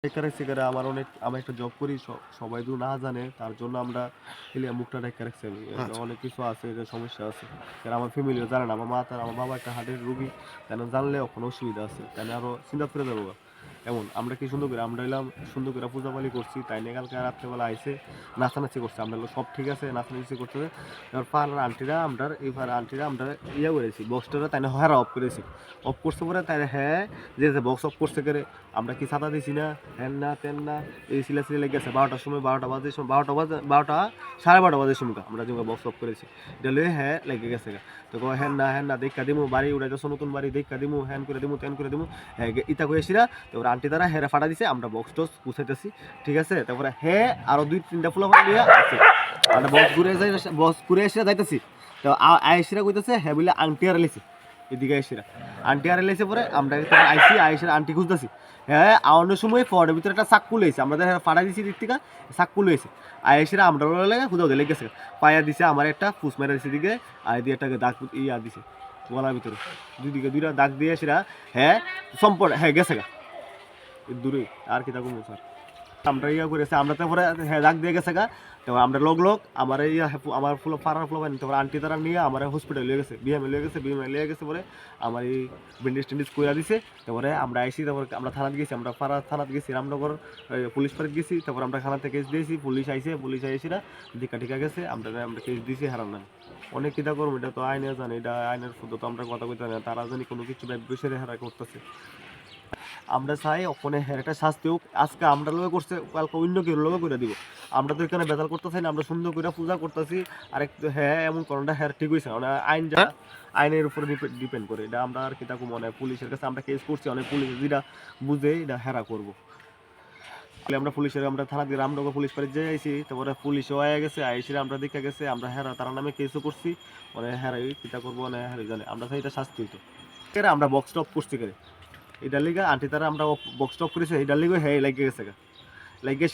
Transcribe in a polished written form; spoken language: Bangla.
বেকার আছে কারণ আমার একটা জব করি সবাই তো না জানে তার জন্য আমরা মুখটা ঢেকে রাখছি আমি আচ্ছা। অনেক কিছু আছে যে সমস্যা আছে কারণ আমার ফ্যামিলিও জানে না আমার বাবা একটা হার্টের রুগী কেন জানলে কোনো অসুবিধা আছে কেন আরো চিন্তা করে যাবো এমন আমরা কি সুন্দর করে আমরা এলাম সুন্দর করে পূজা পালি করছি তাই নিয়ে কালকে রাত্রেবেলা আইসে নাচানাচি করছে আমরা সব ঠিক আছে নাচানাচি করতেছে এবার পাড়ার আন্টিরা আমরা এইবার আন্টিরা আমরা ইয়ে করেছি বক্সটা তাই হারা অফ করেছি অফ করছে পরে তাই হ্যাঁ যে বক্স অফ করছে করে আমরা কি ছাতা দিছি না হ্যান না তেন না এই সিলাসিলি লেগে গেছে 12টার সময় 12টা বাজে 12টা সাড়ে 12টা বাজে সময় আমরা যে বক্স অফ করেছি এটা লয়ে হ্যাঁ লেগে গেছে তো হ্যান না দেখা দিমু বাড়ি উড়াইতেছো নতুন বাড়ি দেখা দিমু হ্যান করে দিমু তেন করে দিমু হ্যাঁ ইতা কইছিরা তারপরে আন্টি দ্বারা হেরা ফাটা দিছে আমরা বক্স টস গুছাইতেছি ঠিক আছে তারপরে হ্যাঁ আরো 2-3টা ফুলা নিয়ে আছে আমরা বক্স ঘুরে এসে যাইতেছি তো আয়েশিরা কইতেছে হ্যাঁ বলে আন্টি আর লেছে এদিকে আয়েশিরা আন্টি আর লেছে পরে আমরা আইসি আয়েশিরা আন্টি খুঁজতেছি হ্যাঁ আওয়ানোর সময় ফোয়ারের ভিতরে একটা চাক্কু লইছে আমাদের ফাটা দিছি দিক থেকে চাক্কু লইছে আয়েশিরা আমরা লাগে খুঁজে ওদের লেগেছে পায়া দিছে আমার একটা ফুস মেরা দিছে দিকে আর দিয়ে একটা দাগ ইয়া দিছে গলার ভিতরে দুইটা দাগ দিয়ে সেরা হ্যাঁ সম্পর্ক হ্যাঁ গেছে গা দূরে আর কি থাকুন স্যার আমরা ইয়া করেছি আমরা তারপরে হ্যাঁ দাগ দিয়ে গেছে গা তারপর আমরা লোক আমার আমার ফাড়ার ফ্লো পাইনি তারপর আন্টি তারা নিয়ে আমার হসপিটাল লিয়ে গেছে বিএমএ লিয়ে গেছে পরে আমার এই ব্যান্ডেজ টেন্ডেজ কইরা দিছে তারপরে আমরা আইসি তারপরে আমরা থানাতে গেছি আমরা পাড়া থানাতে গেছি রামনগর পুলিশ পাড়াতে গেছি তারপর আমরা থানাতে কেস দিয়েছি পুলিশ আইসিরা দেখা টিকা গেছে আমরা কেস দিয়েছি হারান না অনেক কিতা করবো এটা তো আইনে জানে এটা আইনের শুদ্ধ তো আমরা কথা কইতে না তারা জানি কোনো কিছু বিষয়ে হারা করতেছে আমরা চাই ওখানে হ্যাঁ একটা শাস্তি হোক আজকে আমরা লোক করছে কালকে অন্য কেউ লোক করে দিব আমরা তো এখানে বেজাল করতেছি না আমরা সুন্দর করে পূজা করতেছি আর একটু হ্যাঁ এমন কোনটা হ্যাঁ ঠিক হয়েছে মানে আইন যা আইনের উপরে ডিপেন্ড করে এটা আমরা আর কি তাকে মনে হয় পুলিশের কাছে আমরা কেস করছি অনেক পুলিশ যেটা বুঝে এটা হেরা করবো আমরা পুলিশের আমরা থানা দিয়ে রামনগর পুলিশ পাড়ি যে আইসি তারপরে পুলিশও আয়া গেছে আইসিরা আমরা দেখে গেছে আমরা হেরা তার নামে কেসও করছি মানে হেরাই কিতা করবো মানে হেরে জানে আমরা চাই এটা শাস্তি হইতো আমরা বক্স টপ করছি করে এটার লিগে আন্টি তারা আমরা বক্স টপ করেছি এটার লিগে হ্যাঁ লাগে গেছে লাগে